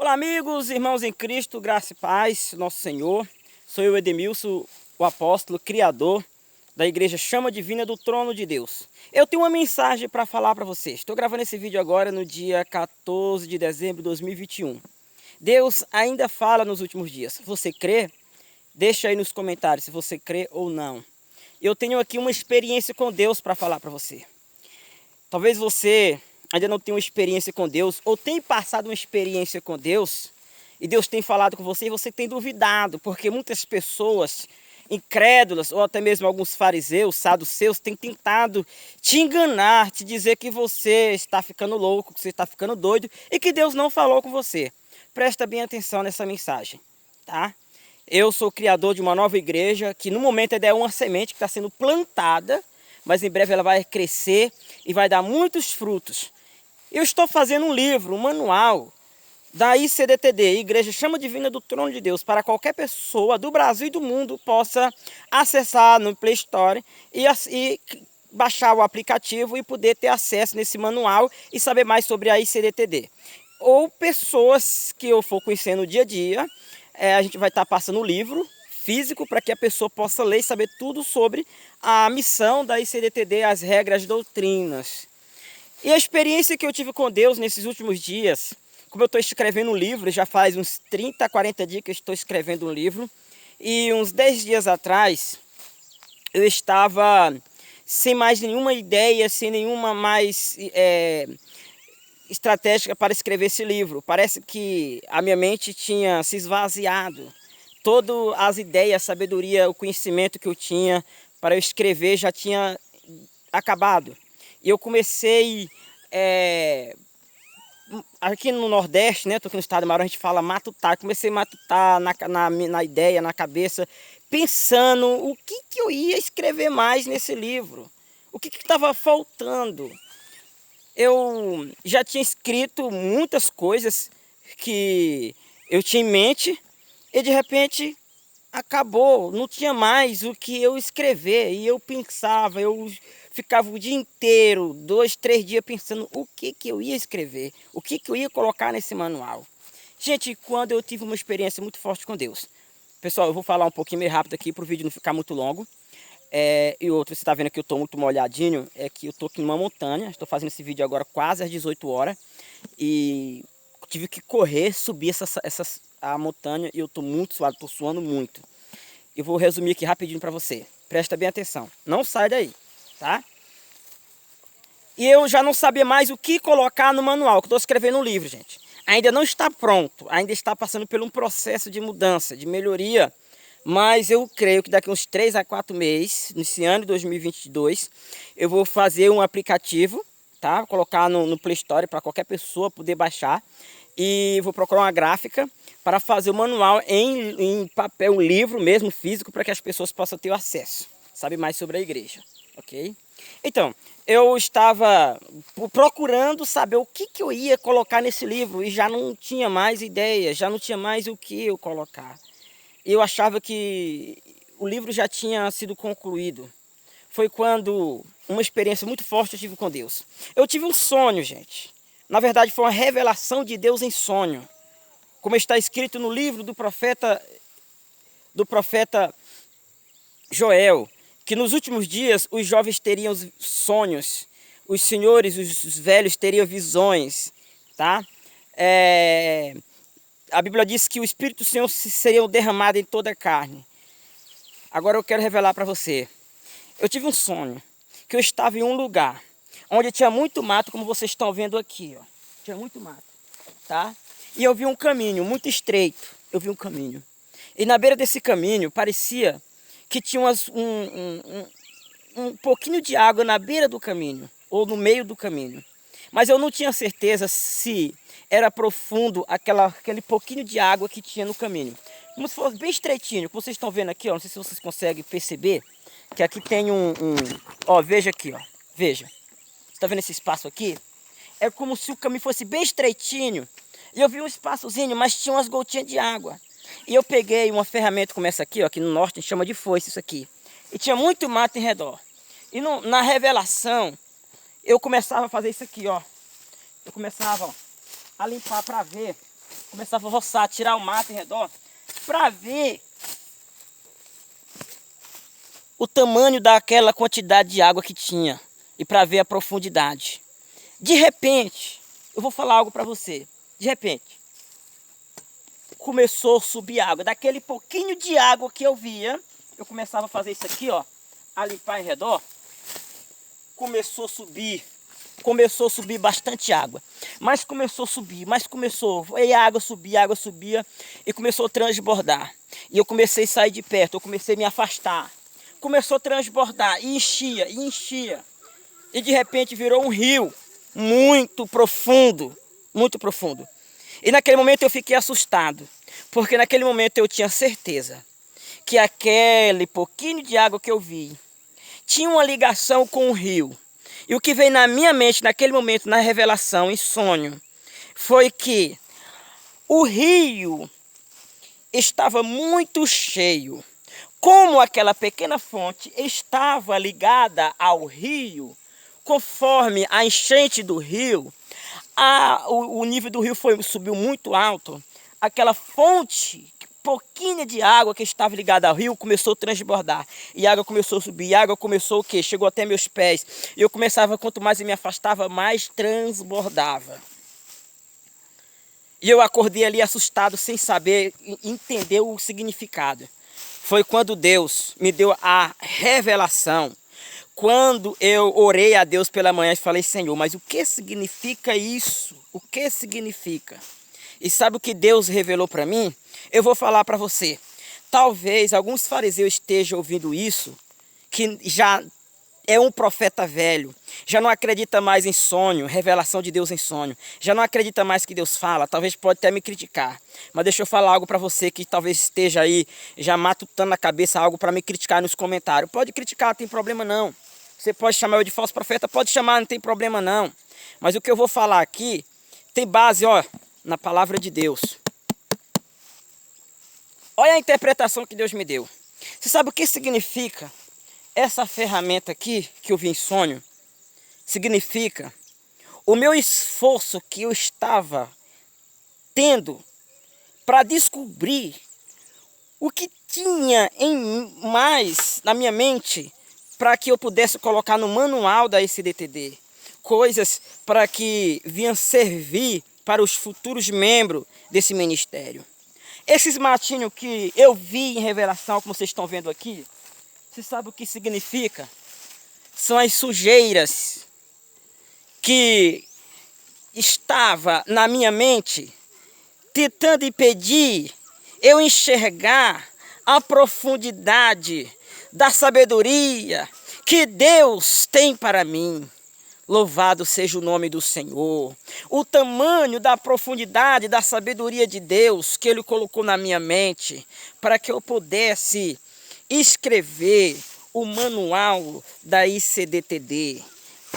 Olá amigos, irmãos em Cristo, graça e paz, nosso Senhor. Sou eu, Edemilson, o apóstolo, criador da Igreja Chama Divina do Trono de Deus. Eu tenho uma mensagem para falar para vocês. Estou gravando esse vídeo agora no dia 14 de dezembro de 2021. Deus ainda fala nos últimos dias. Você crê? Deixa aí nos comentários se você crê ou não. Eu tenho aqui uma experiência com Deus para falar para você. Talvez você ainda não tenha uma experiência com Deus, ou tem passado uma experiência com Deus, e Deus tem falado com você, e você tem duvidado, porque muitas pessoas incrédulas, ou até mesmo alguns fariseus, saduceus, têm tentado te enganar, te dizer que você está ficando louco, que você está ficando doido, e que Deus não falou com você. Presta bem atenção nessa mensagem, tá? Eu sou o criador de uma nova igreja, que no momento é uma semente que está sendo plantada, mas em breve ela vai crescer e vai dar muitos frutos. Eu estou fazendo um livro, um manual da ICDTD, Igreja Chama Divina do Trono de Deus, para qualquer pessoa do Brasil e do mundo possa acessar no Play Store e baixar o aplicativo e poder ter acesso nesse manual e saber mais sobre a ICDTD. Ou pessoas que eu for conhecer no dia a dia, a gente vai estar passando o livro físico para que a pessoa possa ler e saber tudo sobre a missão da ICDTD, as regras, as doutrinas. E a experiência que eu tive com Deus nesses últimos dias, como eu estou escrevendo um livro, já faz uns 30, 40 dias que eu estou escrevendo um livro, e uns 10 dias atrás, eu estava sem mais nenhuma ideia, sem nenhuma mais estratégia para escrever esse livro. Parece que a minha mente tinha se esvaziado. Todas as ideias, a sabedoria, o conhecimento que eu tinha para eu escrever já tinha acabado. E eu comecei, aqui no Nordeste, né, estou aqui no estado de Maranhão, a gente fala matutar. Comecei a matutar na ideia, na cabeça, pensando o que eu ia escrever mais nesse livro. O que estava faltando. Eu já tinha escrito muitas coisas que eu tinha em mente e de repente acabou, não tinha mais o que eu escrever. E eu pensava, eu ficava o dia inteiro, 2, 3 dias pensando o que eu ia escrever, o que eu ia colocar nesse manual. Gente, quando eu tive uma experiência muito forte com Deus. Pessoal, eu vou falar um pouquinho meio rápido aqui para o vídeo não ficar muito longo. E outro, você está vendo que eu estou muito molhadinho, é que eu estou aqui numa montanha. Estou fazendo esse vídeo agora quase às 18 horas. E tive que correr, subir a montanha e eu estou muito suado, estou suando muito. Eu vou resumir aqui rapidinho para você. Presta bem atenção. Não sai daí, tá? E eu já não sabia mais o que colocar no manual, que estou escrevendo um livro, gente. Ainda não está pronto, ainda está passando por um processo de mudança, de melhoria. Mas eu creio que daqui uns 3 a 4 meses, nesse ano de 2022, eu vou fazer um aplicativo, tá? Vou colocar no Play Store para qualquer pessoa poder baixar. E vou procurar uma gráfica para fazer o manual em papel, um livro mesmo físico, para que as pessoas possam ter acesso, sabe mais sobre a igreja, ok? Então, eu estava procurando saber o que eu ia colocar nesse livro e já não tinha mais ideia, já não tinha mais o que eu colocar. Eu achava que o livro já tinha sido concluído. Foi quando uma experiência muito forte eu tive com Deus. Eu tive um sonho, gente. Na verdade, foi uma revelação de Deus em sonho. Como está escrito no livro do profeta Joel, que nos últimos dias os jovens teriam sonhos, os senhores, os velhos teriam visões, tá? A Bíblia diz que o Espírito do Senhor seria derramado em toda a carne. Agora eu quero revelar para você. Eu tive um sonho, que eu estava em um lugar, onde tinha muito mato, como vocês estão vendo aqui, ó. Tinha muito mato, tá? E eu vi um caminho muito estreito, eu vi um caminho. E na beira desse caminho, parecia que tinha um pouquinho de água na beira do caminho, ou no meio do caminho. Mas eu não tinha certeza se era profundo aquele pouquinho de água que tinha no caminho. Como se fosse bem estreitinho, como vocês estão vendo aqui, ó, não sei se vocês conseguem perceber, que aqui tem ó, veja aqui, ó, veja. Você está vendo esse espaço aqui? É como se o caminho fosse bem estreitinho. E eu vi um espaçozinho, mas tinha umas gotinhas de água. E eu peguei uma ferramenta como essa aqui, ó, aqui no norte a gente chama de foice isso aqui. E tinha muito mato em redor. E na revelação, eu começava a fazer isso aqui, ó. Eu começava, ó, a limpar para ver Começava a roçar, tirar o mato em redor, para ver o tamanho daquela quantidade de água que tinha e para ver a profundidade. De repente, eu vou falar algo para você. De repente, começou a subir água. Daquele pouquinho de água que eu via, eu começava a fazer isso aqui, ó, a limpar em redor. Começou a subir bastante água. Mas começou a subir, e a água subia e começou a transbordar. E eu comecei a sair de perto, eu comecei a me afastar. Começou a transbordar e enchia, e enchia. E de repente virou um rio muito profundo, muito profundo. E naquele momento eu fiquei assustado, porque naquele momento eu tinha certeza que aquele pouquinho de água que eu vi tinha uma ligação com o rio. E o que veio na minha mente naquele momento, na revelação, em sonho, foi que o rio estava muito cheio. Como aquela pequena fonte estava ligada ao rio, conforme a enchente do rio, o nível do rio subiu muito alto. Aquela fonte, pouquinha de água que estava ligada ao rio, começou a transbordar. E a água começou a subir, e a água começou o quê? Chegou até meus pés. E eu começava, quanto mais eu me afastava, mais transbordava. E eu acordei ali assustado, sem saber entender o significado. Foi quando Deus me deu a revelação. Quando eu orei a Deus pela manhã e falei, Senhor, mas o que significa isso? O que significa? E sabe o que Deus revelou para mim? Eu vou falar para você. Talvez alguns fariseus estejam ouvindo isso, que já é um profeta velho, já não acredita mais em sonho, revelação de Deus em sonho, já não acredita mais que Deus fala, talvez pode até me criticar, mas deixa eu falar algo para você que talvez esteja aí já matutando na cabeça algo para me criticar nos comentários. Pode criticar, não tem problema não. Você pode chamar eu de falso profeta, pode chamar, não tem problema não. Mas o que eu vou falar aqui tem base, ó, na palavra de Deus. Olha a interpretação que Deus me deu. Você sabe o que significa essa ferramenta aqui, que eu vi em sonho? Significa o meu esforço que eu estava tendo para descobrir o que tinha em mais na minha mente para que eu pudesse colocar no manual da ICDTD. Coisas para que vinham servir para os futuros membros desse ministério. Esses matinhos que eu vi em revelação, como vocês estão vendo aqui, você sabe o que significa? São as sujeiras que estava na minha mente, tentando impedir eu enxergar a profundidade da sabedoria que Deus tem para mim. Louvado seja o nome do Senhor. O tamanho da profundidade da sabedoria de Deus que Ele colocou na minha mente para que eu pudesse escrever o manual da ICDTD,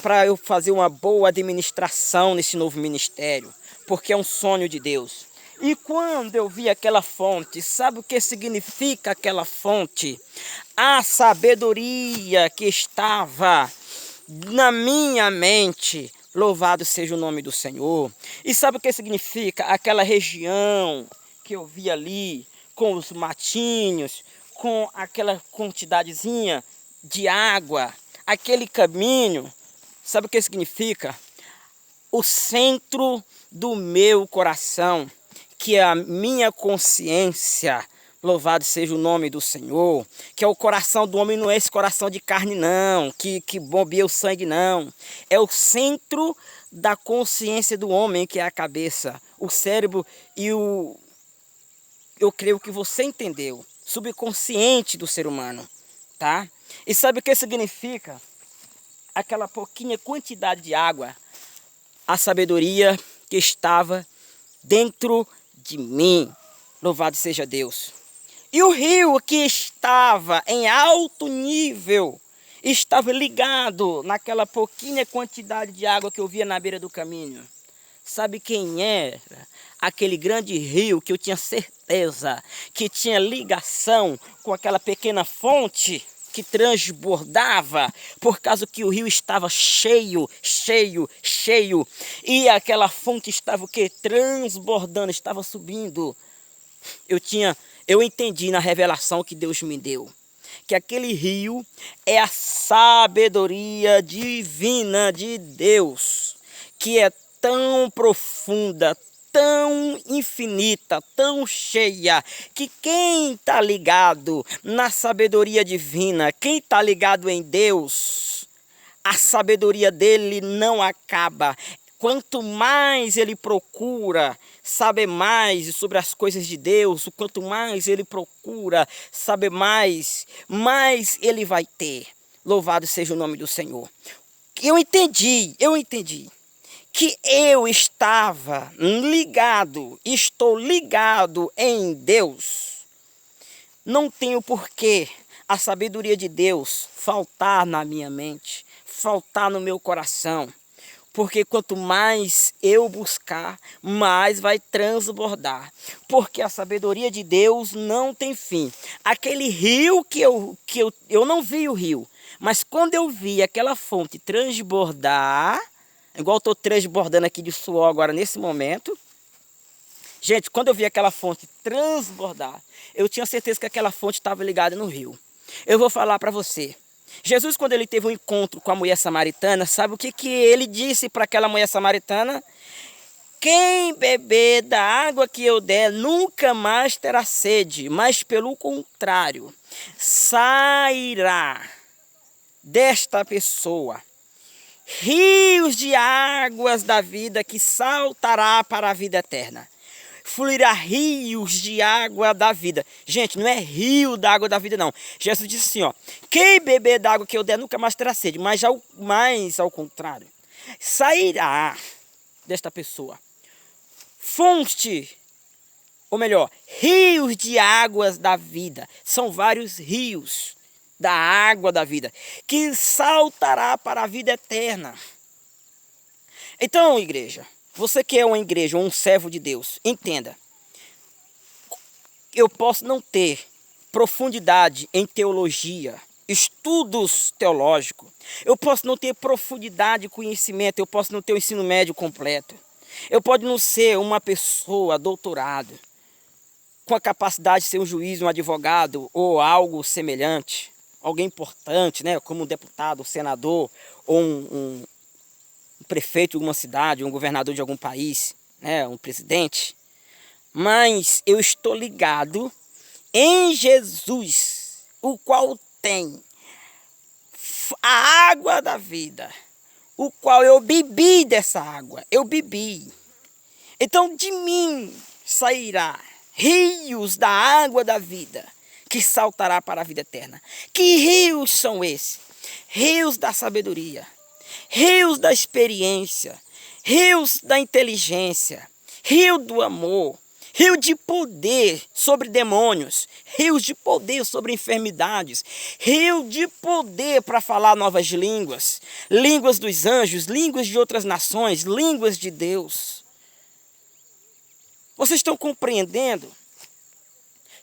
para eu fazer uma boa administração nesse novo ministério, porque é um sonho de Deus. E quando eu vi aquela fonte, sabe o que significa aquela fonte? A sabedoria que estava na minha mente. Louvado seja o nome do Senhor. E sabe o que significa aquela região que eu vi ali, com os matinhos, com aquela quantidadezinha de água, aquele caminho? Sabe o que significa? O centro do meu coração, que é a minha consciência. Louvado seja o nome do Senhor, que é o coração do homem, não é esse coração de carne não, que bombeia o sangue não. É o centro da consciência do homem, que é a cabeça, o cérebro e o... Eu creio que você entendeu, subconsciente do ser humano, tá? E sabe o que significa? Aquela pouquinha quantidade de água, a sabedoria que estava dentro de mim. Louvado seja Deus. E o rio que estava em alto nível, estava ligado naquela pouquinha quantidade de água que eu via na beira do caminho. Sabe quem era? Aquele grande rio que eu tinha certeza que tinha ligação com aquela pequena fonte. que transbordava, por causa que o rio estava cheio, cheio, cheio, e aquela fonte estava o quê? Transbordando, estava subindo. Eu entendi na revelação que Deus me deu, que aquele rio é a sabedoria divina de Deus, que é tão profunda, tão infinita, tão cheia, que quem está ligado na sabedoria divina, quem está ligado em Deus, a sabedoria dele não acaba. Quanto mais ele procura saber mais sobre as coisas de Deus, quanto mais ele procura saber mais ele vai ter. Louvado seja o nome do Senhor. Eu entendi que eu estava ligado, estou ligado em Deus. Não tenho porquê a sabedoria de Deus faltar na minha mente, faltar no meu coração. Porque quanto mais eu buscar, mais vai transbordar. Porque a sabedoria de Deus não tem fim. Aquele rio que eu não vi o rio, mas quando eu vi aquela fonte transbordar, igual eu estou transbordando aqui de suor agora nesse momento. Gente, quando eu vi aquela fonte transbordar, eu tinha certeza que aquela fonte estava ligada no rio. Eu vou falar para você. Jesus, quando ele teve um encontro com a mulher samaritana, sabe o que ele disse para aquela mulher samaritana? Quem beber da água que eu der nunca mais terá sede, mas pelo contrário, sairá desta pessoa rios de águas da vida que saltará para a vida eterna. Fluirá rios de água da vida. Gente, não é rio da água da vida, não. Jesus disse assim, ó: quem beber da água que eu der nunca mais terá sede, mas ao contrário, sairá desta pessoa fonte, ou melhor, rios de águas da vida. São vários rios da água da vida que saltará para a vida eterna. Então, igreja, você que é uma igreja, um servo de Deus, entenda. Eu posso não ter profundidade em teologia, estudos teológicos. Eu posso não ter profundidade de conhecimento, eu posso não ter o ensino médio completo. Eu posso não ser uma pessoa doutorada, com a capacidade de ser um juiz, um advogado ou algo semelhante. Alguém importante, né, como um deputado, um senador ou um prefeito de alguma cidade, um governador de algum país, né, um presidente. Mas eu estou ligado em Jesus, o qual tem a água da vida, o qual eu bebi dessa água, eu bebi. Então de mim sairá rios da água da vida, que saltará para a vida eterna. Que rios são esses? Rios da sabedoria, rios da experiência, rios da inteligência, rio do amor, rio de poder sobre demônios, rios de poder sobre enfermidades, rio de poder para falar novas línguas, línguas dos anjos, línguas de outras nações, línguas de Deus. Vocês estão compreendendo?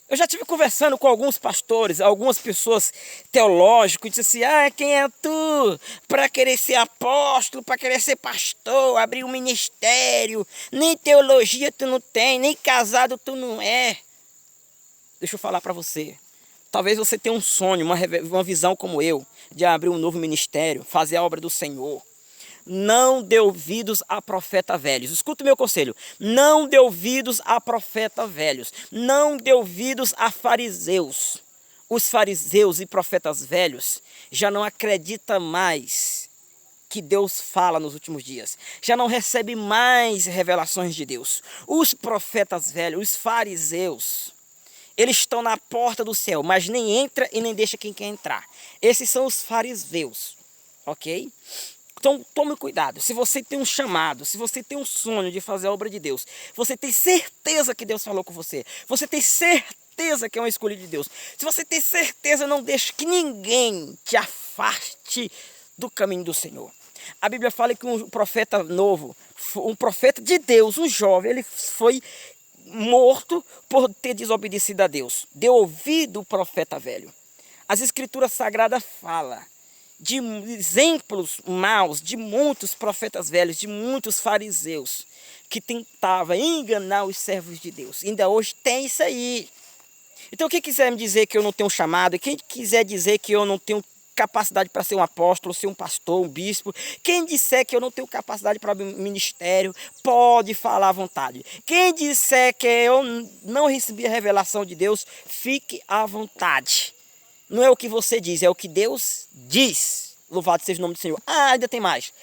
Eu já estive conversando com alguns pastores, algumas pessoas teológicas, e disse assim: quem é tu para querer ser apóstolo, para querer ser pastor, abrir um ministério, nem teologia tu não tem, nem casado tu não é. Deixa eu falar para você, talvez você tenha um sonho, uma visão como eu, de abrir um novo ministério, fazer a obra do Senhor. Não dê ouvidos a profeta velhos. Escuta o meu conselho. Não dê ouvidos a profeta velhos. Não dê ouvidos a fariseus. Os fariseus e profetas velhos já não acreditam mais que Deus fala nos últimos dias. Já não recebe mais revelações de Deus. Os profetas velhos, os fariseus, eles estão na porta do céu, mas nem entra e nem deixa quem quer entrar. Esses são os fariseus, ok? Então tome cuidado. Se você tem um chamado, se você tem um sonho de fazer a obra de Deus, você tem certeza que Deus falou com você, você tem certeza que é um escolhido de Deus, se você tem certeza, não deixe que ninguém te afaste do caminho do Senhor. A Bíblia fala que um profeta novo, um profeta de Deus, um jovem, ele foi morto por ter desobedecido a Deus. Deu ouvido o profeta velho. As Escrituras Sagradas falam de exemplos maus de muitos profetas velhos, de muitos fariseus que tentavam enganar os servos de Deus. Ainda hoje tem isso aí. Então quem quiser me dizer que eu não tenho chamado, quem quiser dizer que eu não tenho capacidade para ser um apóstolo, ser um pastor, um bispo, quem disser que eu não tenho capacidade para ministério, pode falar à vontade. Quem disser que eu não recebi a revelação de Deus, fique à vontade. Não é o que você diz, é o que Deus diz. Louvado seja o nome do Senhor. Ah, ainda tem mais.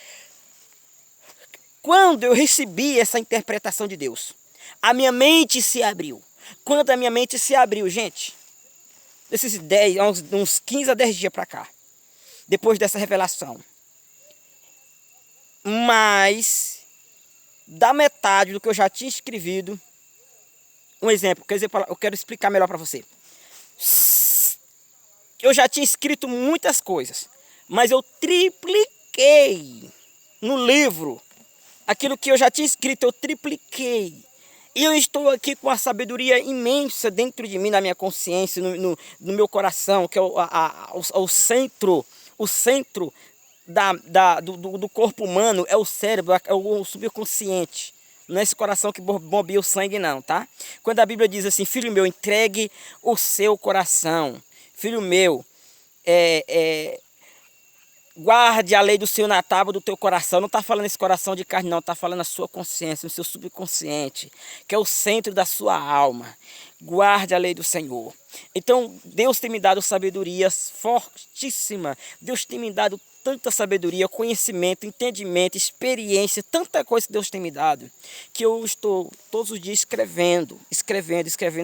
Quando eu recebi essa interpretação de Deus, a minha mente se abriu. Quando a minha mente se abriu, gente, desses 10, uns 15 a 10 dias para cá, depois dessa revelação, mais da metade do que eu já tinha escrevido, um exemplo, eu quero explicar melhor para você. Eu já tinha escrito muitas coisas, mas eu tripliquei no livro aquilo que eu já tinha escrito, eu tripliquei. E eu estou aqui com uma sabedoria imensa dentro de mim, na minha consciência, no meu coração, que é o centro do corpo humano, é o cérebro, é o subconsciente. Não é esse coração que bombeia o sangue não, tá? Quando a Bíblia diz assim, filho meu, entregue o seu coração. Filho meu, guarde a lei do Senhor na tábua do teu coração. Não está falando esse coração de carne não, está falando a sua consciência, o seu subconsciente, que é o centro da sua alma. Guarde a lei do Senhor. Então, Deus tem me dado sabedoria fortíssima. Deus tem me dado tanta sabedoria, conhecimento, entendimento, experiência, tanta coisa que Deus tem me dado, que eu estou todos os dias escrevendo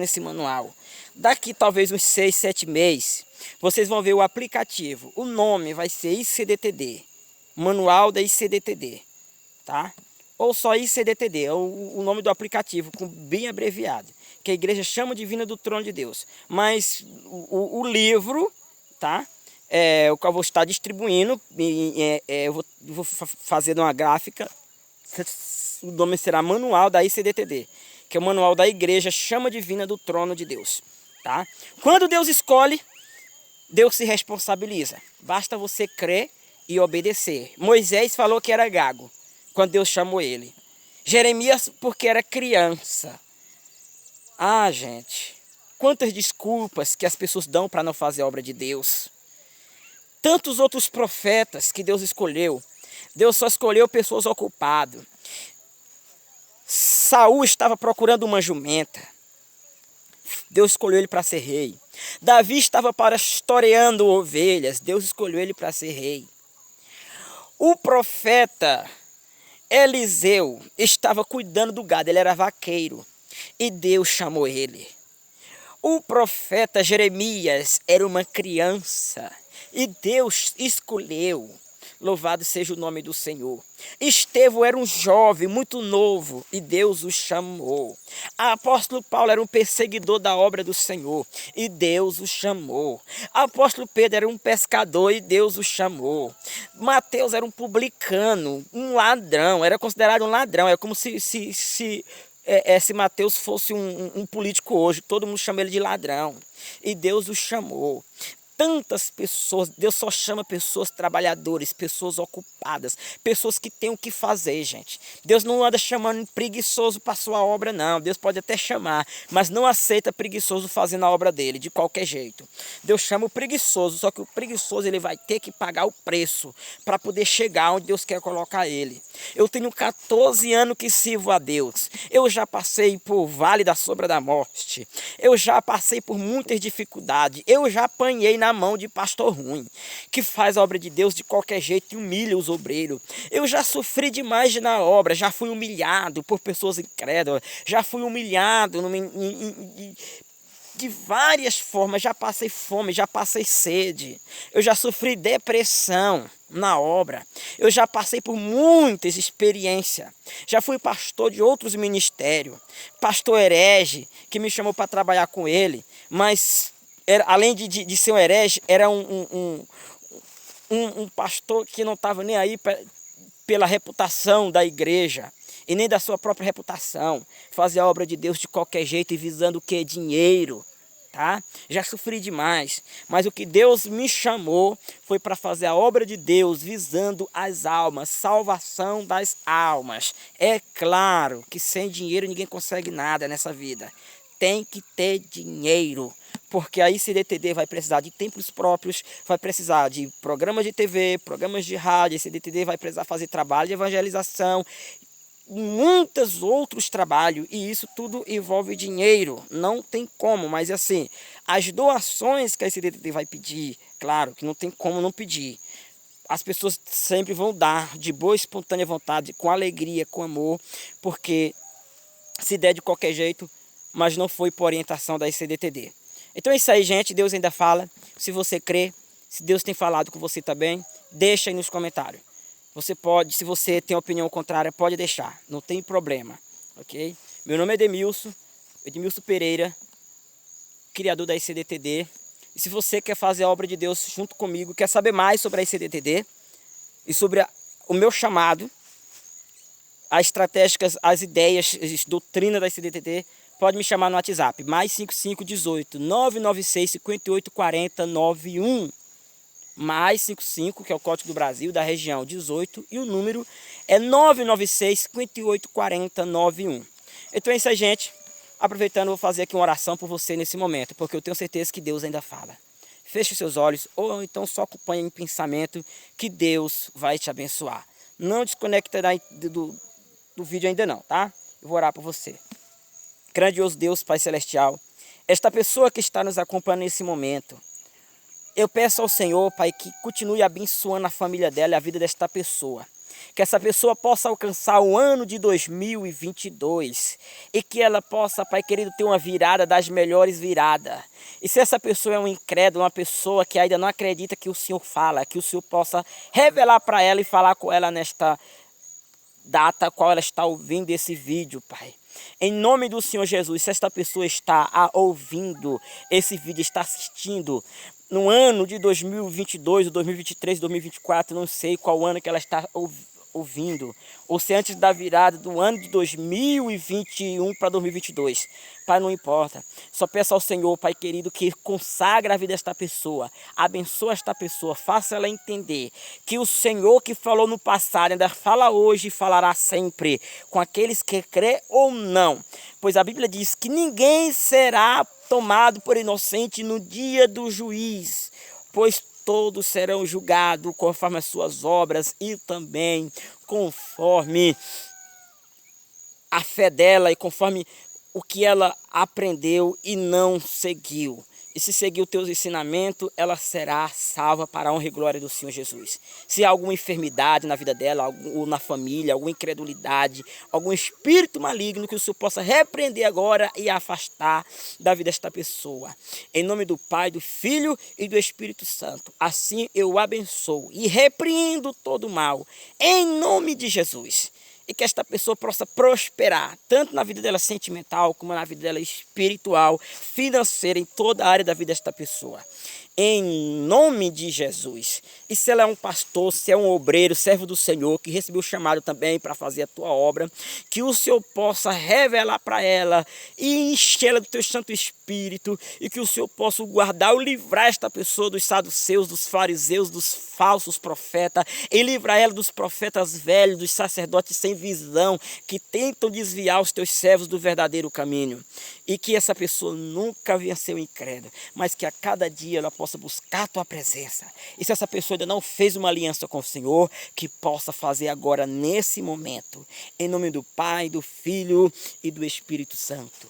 esse manual. Daqui talvez uns 6, 7 meses, vocês vão ver o aplicativo. O nome vai ser ICDTD, Manual da ICDTD, tá? Ou só ICDTD, é o nome do aplicativo, bem abreviado, que a igreja chama Divina do Trono de Deus. Mas o livro, tá? O que eu vou estar distribuindo, eu vou fazer uma gráfica, o nome será Manual da ICDTD, que é o Manual da Igreja Chama Divina do Trono de Deus, tá? Quando Deus escolhe, Deus se responsabiliza, basta você crer e obedecer. Moisés falou que era gago, quando Deus chamou ele. Jeremias porque era criança. Ah, gente, quantas desculpas que as pessoas dão para não fazer a obra de Deus. Tantos outros profetas que Deus escolheu. Deus só escolheu pessoas ocupadas. Saul estava procurando uma jumenta. Deus escolheu ele para ser rei. Davi estava pastoreando ovelhas. Deus escolheu ele para ser rei. O profeta Eliseu estava cuidando do gado. Ele era vaqueiro. E Deus chamou ele. O profeta Jeremias era uma criança. E Deus escolheu. Louvado seja o nome do Senhor. Estevão era um jovem muito novo e Deus o chamou. Apóstolo Paulo era um perseguidor da obra do Senhor e Deus o chamou. Apóstolo Pedro era um pescador e Deus o chamou. Mateus era um publicano, um ladrão, era considerado um ladrão. É como se Mateus fosse um político hoje, todo mundo chama ele de ladrão. E Deus o chamou. Tantas pessoas, Deus só chama pessoas trabalhadoras, pessoas ocupadas, pessoas que têm o que fazer, gente. Deus não anda chamando preguiçoso para a sua obra, não. Deus pode até chamar, mas não aceita preguiçoso fazendo a obra dele, de qualquer jeito. Deus chama o preguiçoso, só que o preguiçoso ele vai ter que pagar o preço para poder chegar onde Deus quer colocar ele. Eu tenho 14 anos que sirvo a Deus. Eu já passei por vale da sombra da morte. Eu já passei por muitas dificuldades. Eu já apanhei na mão de pastor ruim, que faz a obra de Deus de qualquer jeito e humilha os obreiros. Eu já sofri demais na obra, já fui humilhado por pessoas incrédulas, já fui humilhado de várias formas, já passei fome, já passei sede, eu já sofri depressão na obra, eu já passei por muitas experiências, já fui pastor de outros ministérios, pastor herege, que me chamou para trabalhar com ele, mas além de ser um herege, era um pastor que não estava nem aí pela reputação da igreja e nem da sua própria reputação. Fazia a obra de Deus de qualquer jeito e visando o quê? Dinheiro, tá? Já sofri demais, mas o que Deus me chamou foi para fazer a obra de Deus visando as almas, salvação das almas. É claro que sem dinheiro ninguém consegue nada nessa vida. Tem que ter dinheiro, porque a ICDTD vai precisar de templos próprios, vai precisar de programas de TV, programas de rádio, a ICDTD vai precisar fazer trabalho de evangelização, muitos outros trabalhos, e isso tudo envolve dinheiro, não tem como, mas assim, as doações que a ICDTD vai pedir, claro que não tem como não pedir, as pessoas sempre vão dar de boa espontânea vontade, com alegria, com amor, porque se der de qualquer jeito, mas não foi por orientação da ICDTD. Então é isso aí, gente, Deus ainda fala. Se você crê, se Deus tem falado com você também, deixa aí nos comentários. Você pode, se você tem opinião contrária, pode deixar, não tem problema, ok? Meu nome é Edmilson Pereira, criador da ICDTD. E se você quer fazer a obra de Deus junto comigo, quer saber mais sobre a ICDTD e sobre o meu chamado, as estratégias, as ideias, as doutrinas da ICDTD, pode me chamar no WhatsApp, mais 5518 996 58 40 91. Mais 55, que é o código do Brasil, da região 18, e o número é 996 58 40 91. Então é isso aí, gente. Aproveitando, vou fazer aqui uma oração por você nesse momento, porque eu tenho certeza que Deus ainda fala. Feche seus olhos, ou então só acompanhe em pensamento, que Deus vai te abençoar. Não desconecta do vídeo ainda não, tá? Eu vou orar por você. Grandioso Deus, Pai Celestial, esta pessoa que está nos acompanhando nesse momento, eu peço ao Senhor, Pai, que continue abençoando a família dela e a vida desta pessoa. Que essa pessoa possa alcançar o ano de 2022 e que ela possa, Pai querido, ter uma virada das melhores viradas. E se essa pessoa é um incrédulo, uma pessoa que ainda não acredita que o Senhor fala, que o Senhor possa revelar para ela e falar com ela nesta data qual ela está ouvindo esse vídeo, Pai. Em nome do Senhor Jesus, se esta pessoa está ouvindo esse vídeo, está assistindo no ano de 2022, 2023, 2024, não sei qual ano que ela está ouvindo, ou se antes da virada do ano de 2021 para 2022, Pai, não importa, só peço ao Senhor, Pai querido, que consagre a vida desta pessoa, abençoa esta pessoa, faça ela entender que o Senhor que falou no passado ainda fala hoje e falará sempre com aqueles que crê ou não, pois a Bíblia diz que ninguém será tomado por inocente no dia do juiz, pois todos serão julgados conforme as suas obras e também conforme a fé dela e conforme o que ela aprendeu e não seguiu. E se seguir os teus ensinamentos, ela será salva para a honra e glória do Senhor Jesus. Se há alguma enfermidade na vida dela, ou na família, alguma incredulidade, algum espírito maligno, que o Senhor possa repreender agora e afastar da vida desta pessoa. Em nome do Pai, do Filho e do Espírito Santo. Assim eu abençoo e repreendo todo o mal. Em nome de Jesus. E que esta pessoa possa prosperar, tanto na vida dela sentimental, como na vida dela espiritual, financeira, em toda a área da vida desta pessoa. Em nome de Jesus. E se ela é um pastor, se é um obreiro, servo do Senhor, que recebeu o chamado também para fazer a tua obra, que o Senhor possa revelar para ela e enchê-la do teu Santo Espírito, e que o Senhor possa guardar ou livrar esta pessoa dos saduceus, dos fariseus, dos falsos profetas, e livrar ela dos profetas velhos, dos sacerdotes sem visão, que tentam desviar os teus servos do verdadeiro caminho. E que essa pessoa nunca venha ser um incrédulo, mas que a cada dia ela possa buscar a tua presença. E se essa pessoa ainda não fez uma aliança com o Senhor, que possa fazer agora nesse momento. Em nome do Pai, do Filho e do Espírito Santo.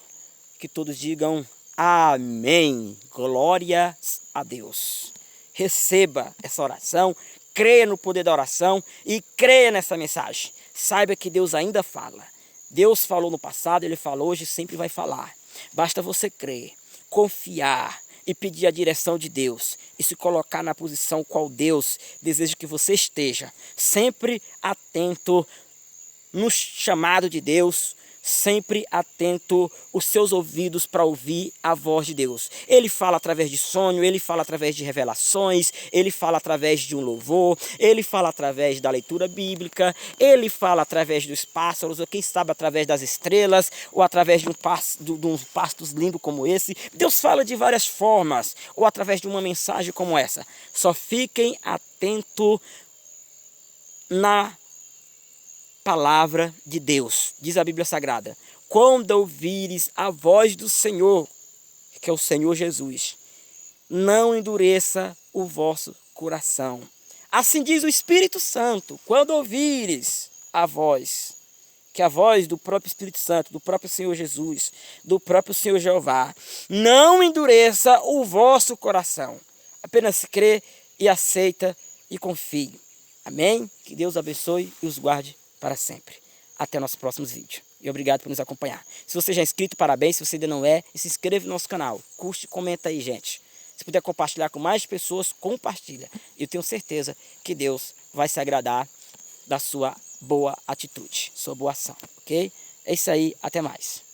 Que todos digam amém. Glória a Deus. Receba essa oração, creia no poder da oração e creia nessa mensagem. Saiba que Deus ainda fala. Deus falou no passado, Ele falou hoje e sempre vai falar. Basta você crer, confiar e pedir a direção de Deus e se colocar na posição qual Deus deseja que você esteja, sempre atento no chamado de Deus, sempre atento os seus ouvidos para ouvir a voz de Deus. Ele fala através de sonho, ele fala através de revelações, ele fala através de um louvor, ele fala através da leitura bíblica, ele fala através dos pássaros, ou quem sabe através das estrelas, ou através de uns pastos lindos como esse. Deus fala de várias formas, ou através de uma mensagem como essa. Só fiquem atentos na palavra de Deus. Diz a Bíblia Sagrada: quando ouvires a voz do Senhor, que é o Senhor Jesus, não endureça o vosso coração. Assim diz o Espírito Santo: quando ouvires a voz, que é a voz do próprio Espírito Santo, do próprio Senhor Jesus, do próprio Senhor Jeová, não endureça o vosso coração. Apenas crê e aceita e confie. Amém? Que Deus abençoe e os guarde para sempre. Até nossos próximos vídeos. E obrigado por nos acompanhar. Se você já é inscrito, parabéns. Se você ainda não é, se inscreva no nosso canal. Curte, comenta aí, gente. Se puder compartilhar com mais pessoas, compartilha. Eu tenho certeza que Deus vai se agradar da sua boa atitude, sua boa ação, ok? É isso aí, até mais.